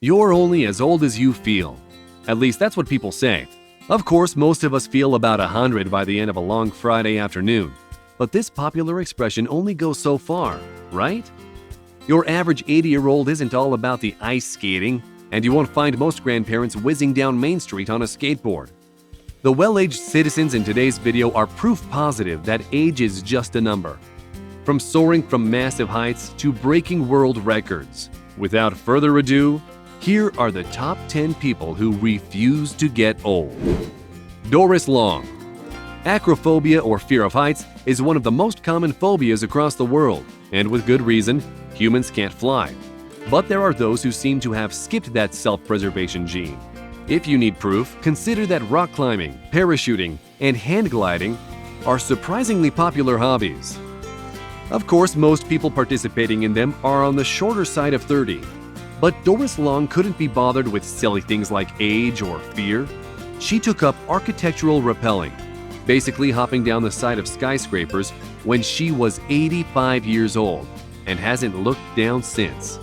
You're only as old as you feel. At least that's what people say. Of course, most of us feel about 100 by the end of a long Friday afternoon. But this popular expression only goes so far, right? Your average 80-year-old isn't all about the ice skating, and you won't find most grandparents whizzing down Main Street on a skateboard. The well-aged citizens in today's video are proof positive that age is just a number. From soaring from massive heights to breaking world records. Without further ado, here are the top 10 people who refuse to get old. Doris Long. Acrophobia, or fear of heights, is one of the most common phobias across the world, and with good reason. Humans can't fly. But there are those who seem to have skipped that self-preservation gene. If you need proof, consider that rock climbing, parachuting, and hand gliding are surprisingly popular hobbies. Of course, most people participating in them are on the shorter side of 30. But Doris Long couldn't be bothered with silly things like age or fear. She took up architectural rappelling, basically hopping down the side of skyscrapers when she was 85 years old, and hasn't looked down since.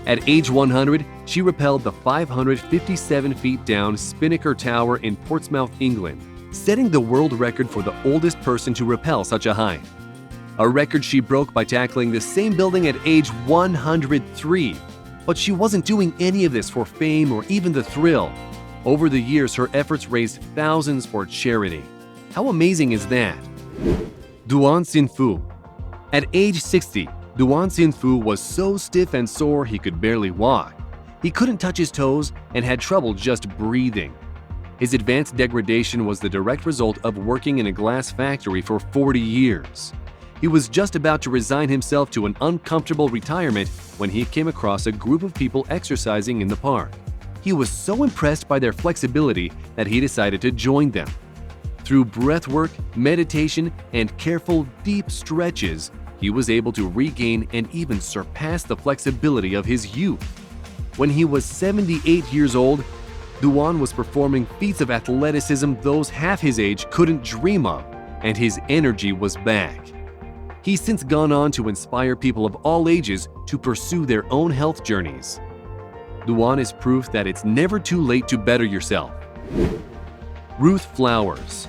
At age 100, she rappelled the 557 feet down Spinnaker Tower in Portsmouth, England, setting the world record for the oldest person to rappel such a height. A record she broke by tackling the same building at age 103. But she wasn't doing any of this for fame or even the thrill. Over the years, her efforts raised thousands for charity. How amazing is that? Duan Xin-Fu. At age 60, Duan Xin-Fu was so stiff and sore he could barely walk. He couldn't touch his toes and had trouble just breathing. His advanced degradation was the direct result of working in a glass factory for 40 years. He was just about to resign himself to an uncomfortable retirement when he came across a group of people exercising in the park. He was so impressed by their flexibility that he decided to join them. Through breathwork, meditation, and careful, deep stretches, he was able to regain and even surpass the flexibility of his youth. When he was 78 years old, Duan was performing feats of athleticism those half his age couldn't dream of, and his energy was back. He's since gone on to inspire people of all ages to pursue their own health journeys. Duan is proof that it's never too late to better yourself. Ruth Flowers.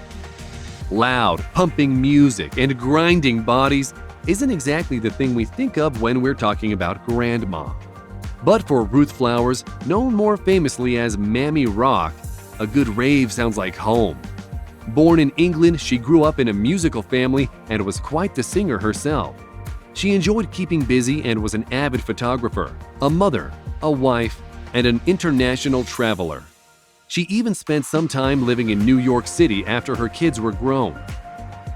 Loud, pumping music and grinding bodies isn't exactly the thing we think of when we're talking about grandma. But for Ruth Flowers, known more famously as Mammy Rock, a good rave sounds like home. Born in England, she grew up in a musical family and was quite the singer herself. She enjoyed keeping busy and was an avid photographer, a mother, a wife, and an international traveler. She even spent some time living in New York City after her kids were grown.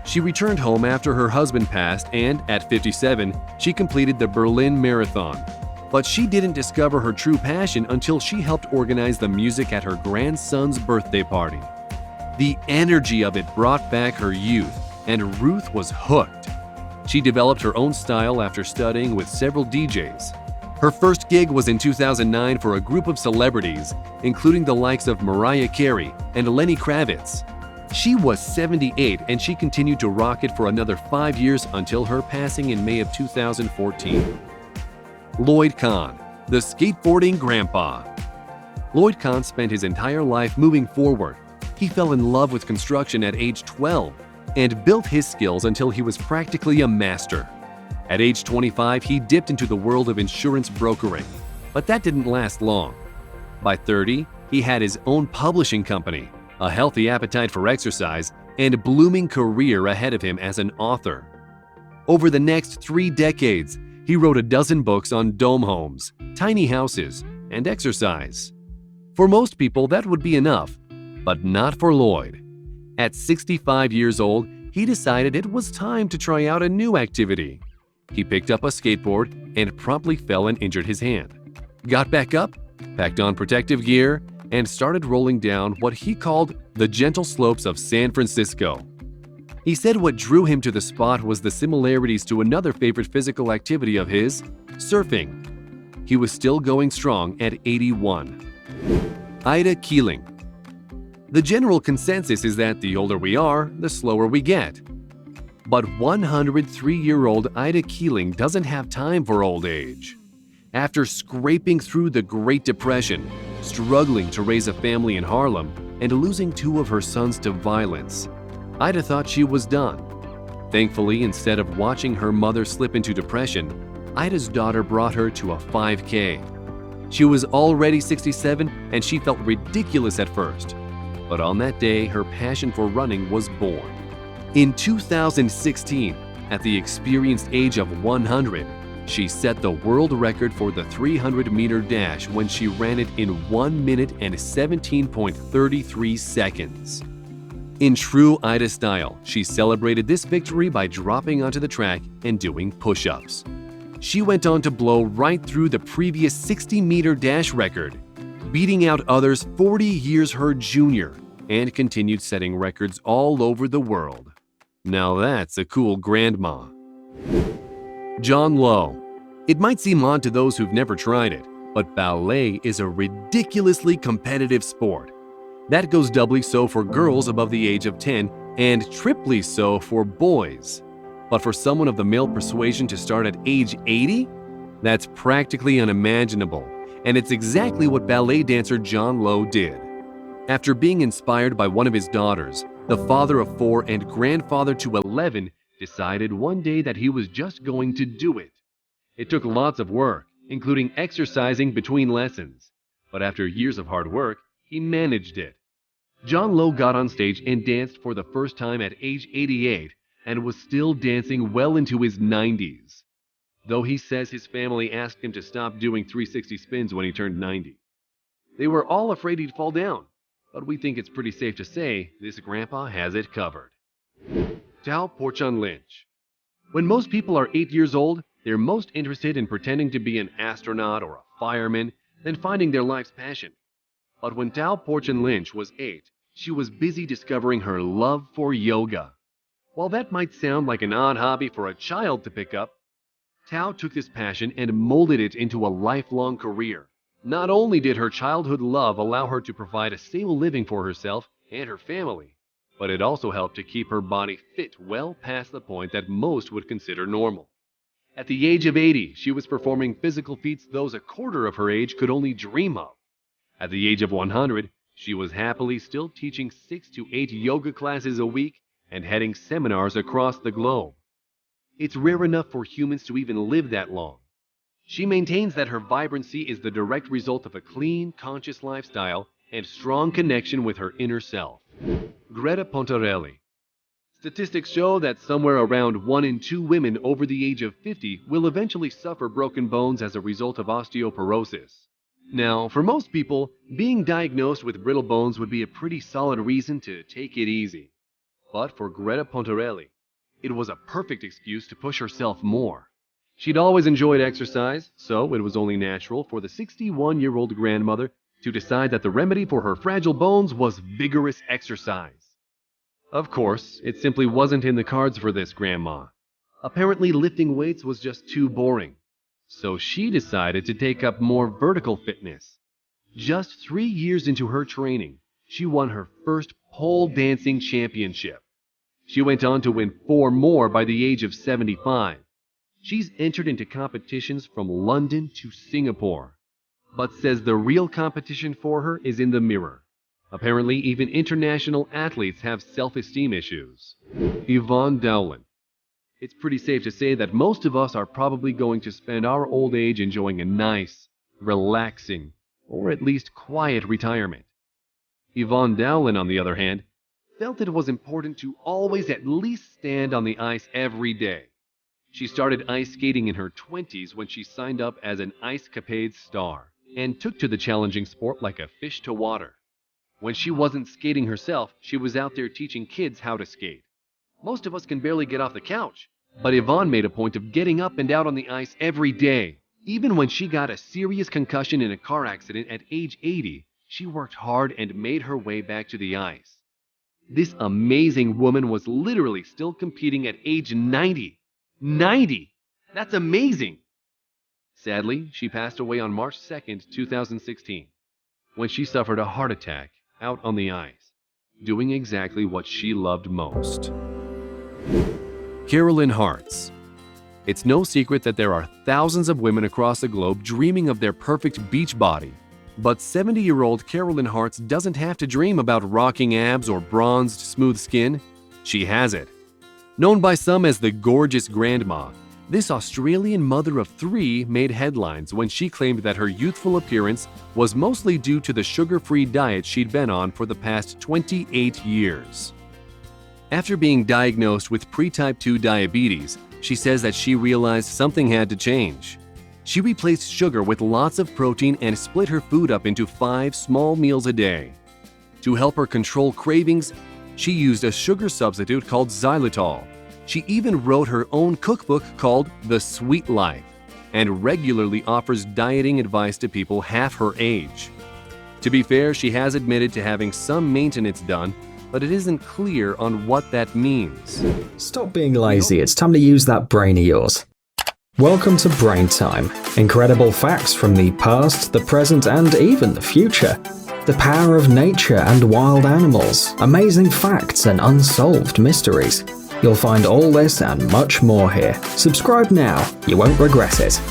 She returned home after her husband passed and, at 57, she completed the Berlin Marathon. But she didn't discover her true passion until she helped organize the music at her grandson's birthday party. The energy of it brought back her youth, and Ruth was hooked. She developed her own style after studying with several DJs. Her first gig was in 2009 for a group of celebrities, including the likes of Mariah Carey and Lenny Kravitz. She was 78 and she continued to rock it for another 5 years until her passing in May of 2014. Lloyd Kahn, the skateboarding grandpa. Lloyd Kahn spent his entire life moving forward. He fell in love with construction at age 12 and built his skills until he was practically a master. At age 25, he dipped into the world of insurance brokering, but that didn't last long. By 30, he had his own publishing company, a healthy appetite for exercise, and a blooming career ahead of him as an author. Over the next 3 decades, he wrote a dozen books on dome homes, tiny houses, and exercise. For most people, that would be enough, but not for Lloyd. At 65 years old, he decided it was time to try out a new activity. He picked up a skateboard and promptly fell and injured his hand. Got back up, packed on protective gear, and started rolling down what he called the gentle slopes of San Francisco. He said what drew him to the spot was the similarities to another favorite physical activity of his, surfing. He was still going strong at 81. Ida Keeling. The general consensus is that the older we are, the slower we get. But 103-year-old Ida Keeling doesn't have time for old age. After scraping through the Great Depression, struggling to raise a family in Harlem, and losing 2 of her sons to violence, Ida thought she was done. Thankfully, instead of watching her mother slip into depression, Ida's daughter brought her to a 5K. She was already 67 and she felt ridiculous at first. But on that day, her passion for running was born. In 2016, at the experienced age of 100, she set the world record for the 300-meter dash when she ran it in 1 minute and 17.33 seconds. In true Ida style, she celebrated this victory by dropping onto the track and doing push-ups. She went on to blow right through the previous 60-meter dash record, beating out others 40 years her junior, and continued setting records all over the world. Now that's a cool grandma. John Lowe. It might seem odd to those who've never tried it, but ballet is a ridiculously competitive sport. That goes doubly so for girls above the age of 10 and triply so for boys. But for someone of the male persuasion to start at age 80? That's practically unimaginable, and it's exactly what ballet dancer John Lowe did. After being inspired by one of his daughters, the father of 4 and grandfather to 11 decided one day that he was just going to do it. It took lots of work, including exercising between lessons, but after years of hard work, he managed it. John Lowe got on stage and danced for the first time at age 88 and was still dancing well into his 90s, though he says his family asked him to stop doing 360 spins when he turned 90. They were all afraid he'd fall down, but we think it's pretty safe to say this grandpa has it covered. Tao Porchon Lynch. When most people are 8 years old, they're most interested in pretending to be an astronaut or a fireman than finding their life's passion. But when Tao Porchon Lynch was 8, she was busy discovering her love for yoga. While that might sound like an odd hobby for a child to pick up, Tao took this passion and molded it into a lifelong career. Not only did her childhood love allow her to provide a stable living for herself and her family, but it also helped to keep her body fit well past the point that most would consider normal. At the age of 80, she was performing physical feats those a quarter of her age could only dream of. At the age of 100, she was happily still teaching 6 to 8 yoga classes a week and heading seminars across the globe. It's rare enough for humans to even live that long. She maintains that her vibrancy is the direct result of a clean, conscious lifestyle and strong connection with her inner self. Greta Pontarelli. Statistics show that somewhere around 1 in 2 women over the age of 50 will eventually suffer broken bones as a result of osteoporosis. Now, for most people, being diagnosed with brittle bones would be a pretty solid reason to take it easy. But for Greta Pontarelli, it was a perfect excuse to push herself more. She'd always enjoyed exercise, so it was only natural for the 61-year-old grandmother to decide that the remedy for her fragile bones was vigorous exercise. Of course, it simply wasn't in the cards for this grandma. Apparently, lifting weights was just too boring. So she decided to take up more vertical fitness. Just 3 years into her training, she won her first pole dancing championship. She went on to win 4 more by the age of 75. She's entered into competitions from London to Singapore, but says the real competition for her is in the mirror. Apparently, even international athletes have self-esteem issues. Yvonne Dowland. It's pretty safe to say that most of us are probably going to spend our old age enjoying a nice, relaxing, or at least quiet retirement. Yvonne Dowland, on the other hand, felt it was important to always at least stand on the ice every day. She started ice skating in her 20s when she signed up as an Ice Capades star and took to the challenging sport like a fish to water. When she wasn't skating herself, she was out there teaching kids how to skate. Most of us can barely get off the couch, but Yvonne made a point of getting up and out on the ice every day. Even when she got a serious concussion in a car accident at age 80, she worked hard and made her way back to the ice. This amazing woman was literally still competing at age 90. 90! That's amazing! Sadly, she passed away on March 2nd, 2016, when she suffered a heart attack out on the ice, doing exactly what she loved most. Carolyn Hartz. It's no secret that there are thousands of women across the globe dreaming of their perfect beach body. But 70-year-old Carolyn Hartz doesn't have to dream about rocking abs or bronzed, smooth skin. She has it. Known by some as the gorgeous grandma, this Australian mother of three made headlines when she claimed that her youthful appearance was mostly due to the sugar-free diet she'd been on for the past 28 years. After being diagnosed with pre-type 2 diabetes, she says that she realized something had to change. She replaced sugar with lots of protein and split her food up into 5 small meals a day. To help her control cravings, she used a sugar substitute called xylitol. She even wrote her own cookbook called The Sweet Life and regularly offers dieting advice to people half her age. To be fair, she has admitted to having some maintenance done, but it isn't clear on what that means. Stop being lazy, it's time to use that brain of yours. Welcome to Brain Time. Incredible facts from the past, the present, and even the future. The power of nature and wild animals, amazing facts and unsolved mysteries. You'll find all this and much more here. Subscribe now, you won't regret it.